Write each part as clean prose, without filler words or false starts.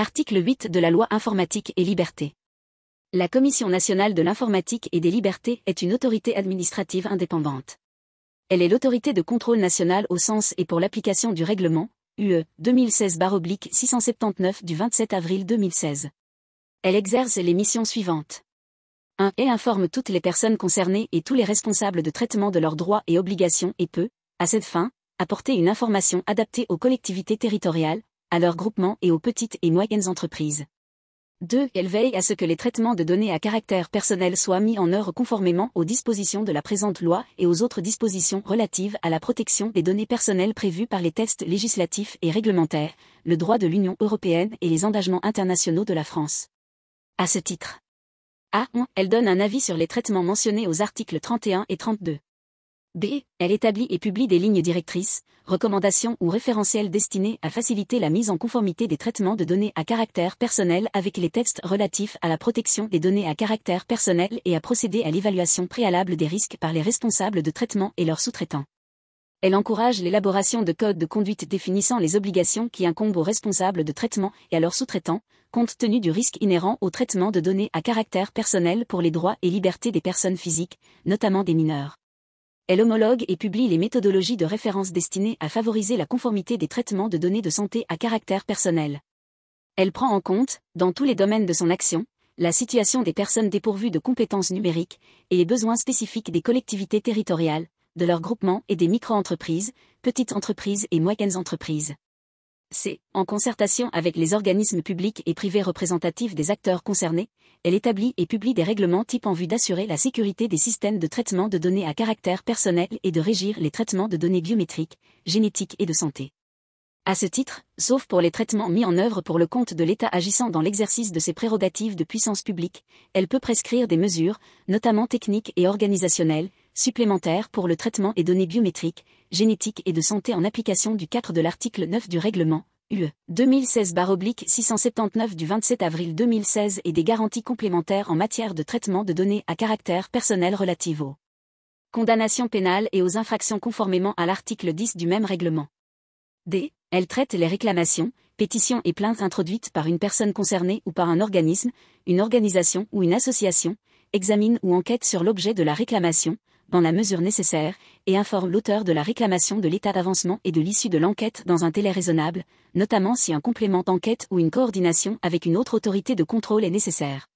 Article 8 de la Loi Informatique et Liberté. La Commission nationale de l'informatique et des libertés est une autorité administrative indépendante. Elle est l'autorité de contrôle national au sens et pour l'application du règlement, UE 2016/679 du 27 avril 2016. Elle exerce les missions suivantes. 1. Et informe toutes les personnes concernées et tous les responsables de traitement de leurs droits et obligations et peut, à cette fin, apporter une information adaptée aux collectivités territoriales, à leurs groupements et aux petites et moyennes entreprises. 2. Elle veille à ce que les traitements de données à caractère personnel soient mis en œuvre conformément aux dispositions de la présente loi et aux autres dispositions relatives à la protection des données personnelles prévues par les textes législatifs et réglementaires, le droit de l'Union européenne et les engagements internationaux de la France. À ce titre. A. Elle donne un avis sur les traitements mentionnés aux articles 31 et 32. B. Elle établit et publie des lignes directrices, recommandations ou référentiels destinés à faciliter la mise en conformité des traitements de données à caractère personnel avec les textes relatifs à la protection des données à caractère personnel et à procéder à l'évaluation préalable des risques par les responsables de traitement et leurs sous-traitants. Elle encourage l'élaboration de codes de conduite définissant les obligations qui incombent aux responsables de traitement et à leurs sous-traitants, compte tenu du risque inhérent au traitement de données à caractère personnel pour les droits et libertés des personnes physiques, notamment des mineurs. Elle homologue et publie les méthodologies de référence destinées à favoriser la conformité des traitements de données de santé à caractère personnel. Elle prend en compte, dans tous les domaines de son action, la situation des personnes dépourvues de compétences numériques et les besoins spécifiques des collectivités territoriales, de leurs groupements et des micro-entreprises, petites entreprises et moyennes entreprises. C. En concertation avec les organismes publics et privés représentatifs des acteurs concernés, elle établit et publie des règlements types en vue d'assurer la sécurité des systèmes de traitement de données à caractère personnel et de régir les traitements de données biométriques, génétiques et de santé. À ce titre, sauf pour les traitements mis en œuvre pour le compte de l'État agissant dans l'exercice de ses prérogatives de puissance publique, elle peut prescrire des mesures, notamment techniques et organisationnelles, supplémentaires pour le traitement des données biométriques, génétiques et de santé en application du 4 de l'article 9 du règlement, UE 2016/679 du 27 avril 2016 et des garanties complémentaires en matière de traitement de données à caractère personnel relatives aux condamnations pénales et aux infractions conformément à l'article 10 du même règlement. D. Elle traite les réclamations, pétitions et plaintes introduites par une personne concernée ou par un organisme, une organisation ou une association, examine ou enquête sur l'objet de la réclamation, dans la mesure nécessaire, et informe l'auteur de la réclamation de l'état d'avancement et de l'issue de l'enquête dans un délai raisonnable, notamment si un complément d'enquête ou une coordination avec une autre autorité de contrôle est nécessaire.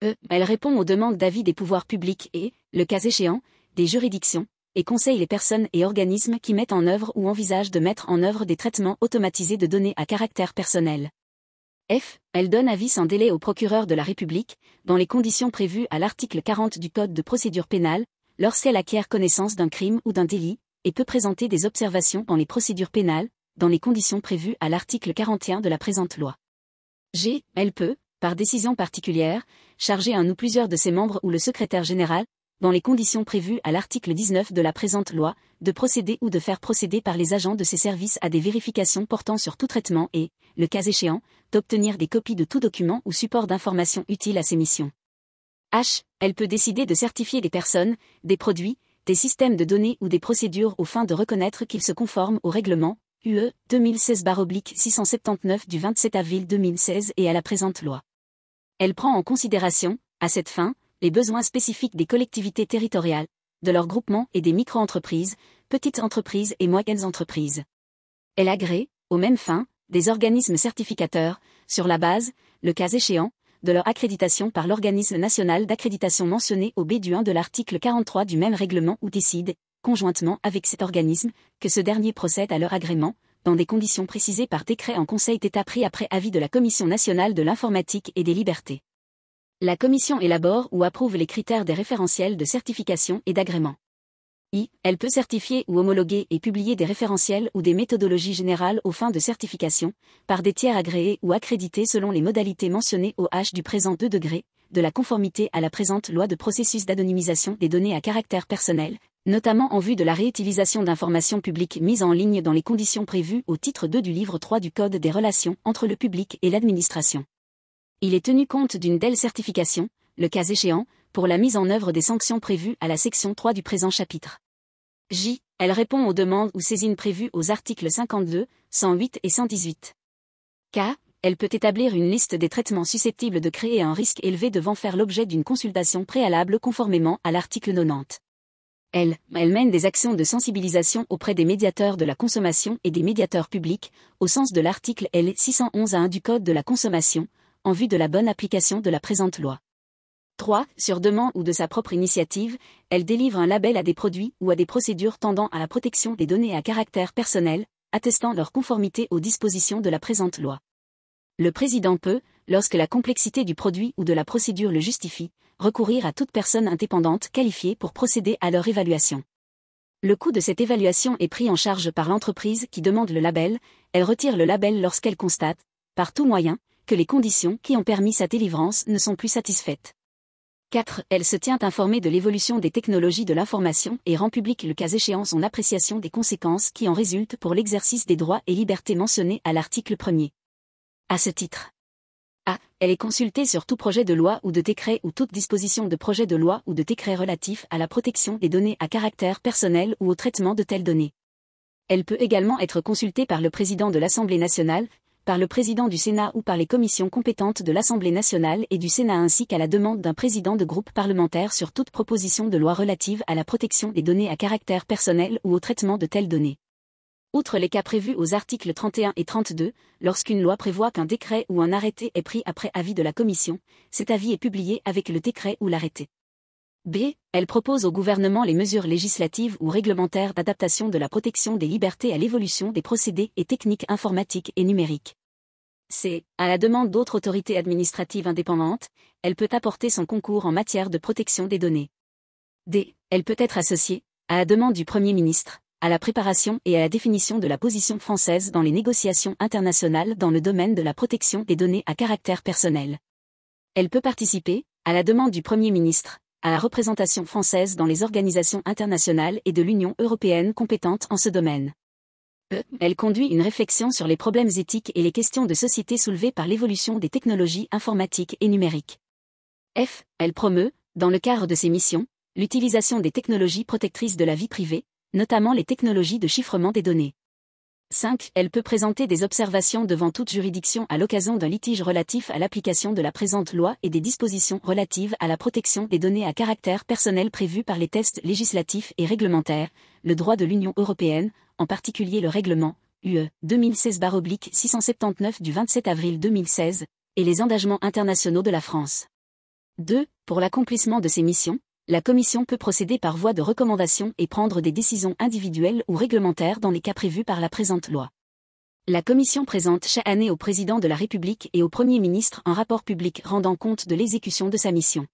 E. Elle répond aux demandes d'avis des pouvoirs publics et, le cas échéant, des juridictions, et conseille les personnes et organismes qui mettent en œuvre ou envisagent de mettre en œuvre des traitements automatisés de données à caractère personnel. F. Elle donne avis sans délai au procureur de la République, dans les conditions prévues à l'article 40 du Code de procédure pénale, lorsqu'elle acquiert connaissance d'un crime ou d'un délit, et peut présenter des observations dans les procédures pénales, dans les conditions prévues à l'article 41 de la présente loi. G. Elle peut, par décision particulière, charger un ou plusieurs de ses membres ou le secrétaire général, dans les conditions prévues à l'article 19 de la présente loi, de procéder ou de faire procéder par les agents de ses services à des vérifications portant sur tout traitement et, le cas échéant, d'obtenir des copies de tout document ou support d'information utile à ses missions. H. Elle peut décider de certifier des personnes, des produits, des systèmes de données ou des procédures aux fins de reconnaître qu'ils se conforment au règlement, UE 2016/679 du 27 avril 2016 et à la présente loi. Elle prend en considération, à cette fin, les besoins spécifiques des collectivités territoriales, de leurs groupements et des micro-entreprises, petites entreprises et moyennes entreprises. Elle agrée, aux mêmes fins, des organismes certificateurs, sur la base, le cas échéant, de leur accréditation par l'organisme national d'accréditation mentionné au B du 1 de l'article 43 du même règlement ou décide, conjointement avec cet organisme, que ce dernier procède à leur agrément, dans des conditions précisées par décret en Conseil d'État pris après avis de la Commission nationale de l'informatique et des libertés. La Commission élabore ou approuve les critères des référentiels de certification et d'agrément. I. Elle peut certifier ou homologuer et publier des référentiels ou des méthodologies générales aux fins de certification, par des tiers agréés ou accrédités selon les modalités mentionnées au H du présent 2 degrés, de la conformité à la présente loi de processus d'anonymisation des données à caractère personnel, notamment en vue de la réutilisation d'informations publiques mises en ligne dans les conditions prévues au titre 2 du livre 3 du Code des relations entre le public et l'administration. Il est tenu compte d'une telle certification, le cas échéant, pour la mise en œuvre des sanctions prévues à la section 3 du présent chapitre. J. Elle répond aux demandes ou saisines prévues aux articles 52, 108 et 118. K. elle peut établir une liste des traitements susceptibles de créer un risque élevé devant faire l'objet d'une consultation préalable conformément à l'article 90. Elle mène des actions de sensibilisation auprès des médiateurs de la consommation et des médiateurs publics, au sens de l'article L. 611-1 du Code de la consommation, en vue de la bonne application de la présente loi. 3. Sur demande ou de sa propre initiative, elle délivre un label à des produits ou à des procédures tendant à la protection des données à caractère personnel, attestant leur conformité aux dispositions de la présente loi. Le président peut, lorsque la complexité du produit ou de la procédure le justifie, recourir à toute personne indépendante qualifiée pour procéder à leur évaluation. Le coût de cette évaluation est pris en charge par l'entreprise qui demande le label, elle retire le label lorsqu'elle constate, par tout moyen, que les conditions qui ont permis sa délivrance ne sont plus satisfaites. 4. Elle se tient informée de l'évolution des technologies de l'information et rend public le cas échéant son appréciation des conséquences qui en résultent pour l'exercice des droits et libertés mentionnés à l'article 1er. À ce titre. A. Elle est consultée sur tout projet de loi ou de décret ou toute disposition de projet de loi ou de décret relatif à la protection des données à caractère personnel ou au traitement de telles données. Elle peut également être consultée par le président de l'Assemblée nationale, par le président du Sénat ou par les commissions compétentes de l'Assemblée nationale et du Sénat ainsi qu'à la demande d'un président de groupe parlementaire sur toute proposition de loi relative à la protection des données à caractère personnel ou au traitement de telles données. Outre les cas prévus aux articles 31 et 32, lorsqu'une loi prévoit qu'un décret ou un arrêté est pris après avis de la Commission, cet avis est publié avec le décret ou l'arrêté. B. Elle propose au gouvernement les mesures législatives ou réglementaires d'adaptation de la protection des libertés à l'évolution des procédés et techniques informatiques et numériques. C. À la demande d'autres autorités administratives indépendantes, elle peut apporter son concours en matière de protection des données. D. Elle peut être associée, à la demande du Premier ministre, à la préparation et à la définition de la position française dans les négociations internationales dans le domaine de la protection des données à caractère personnel. Elle peut participer, à la demande du Premier ministre, à la représentation française dans les organisations internationales et de l'Union européenne compétentes en ce domaine. E. Elle conduit une réflexion sur les problèmes éthiques et les questions de société soulevées par l'évolution des technologies informatiques et numériques. F. Elle promeut, dans le cadre de ses missions, l'utilisation des technologies protectrices de la vie privée, notamment les technologies de chiffrement des données. 5. Elle peut présenter des observations devant toute juridiction à l'occasion d'un litige relatif à l'application de la présente loi et des dispositions relatives à la protection des données à caractère personnel prévues par les textes législatifs et réglementaires, le droit de l'Union européenne, en particulier le règlement UE 2016/679 du 27 avril 2016, et les engagements internationaux de la France. 2. Pour l'accomplissement de ces missions, la Commission peut procéder par voie de recommandation et prendre des décisions individuelles ou réglementaires dans les cas prévus par la présente loi. La Commission présente chaque année au Président de la République et au Premier ministre un rapport public rendant compte de l'exécution de sa mission.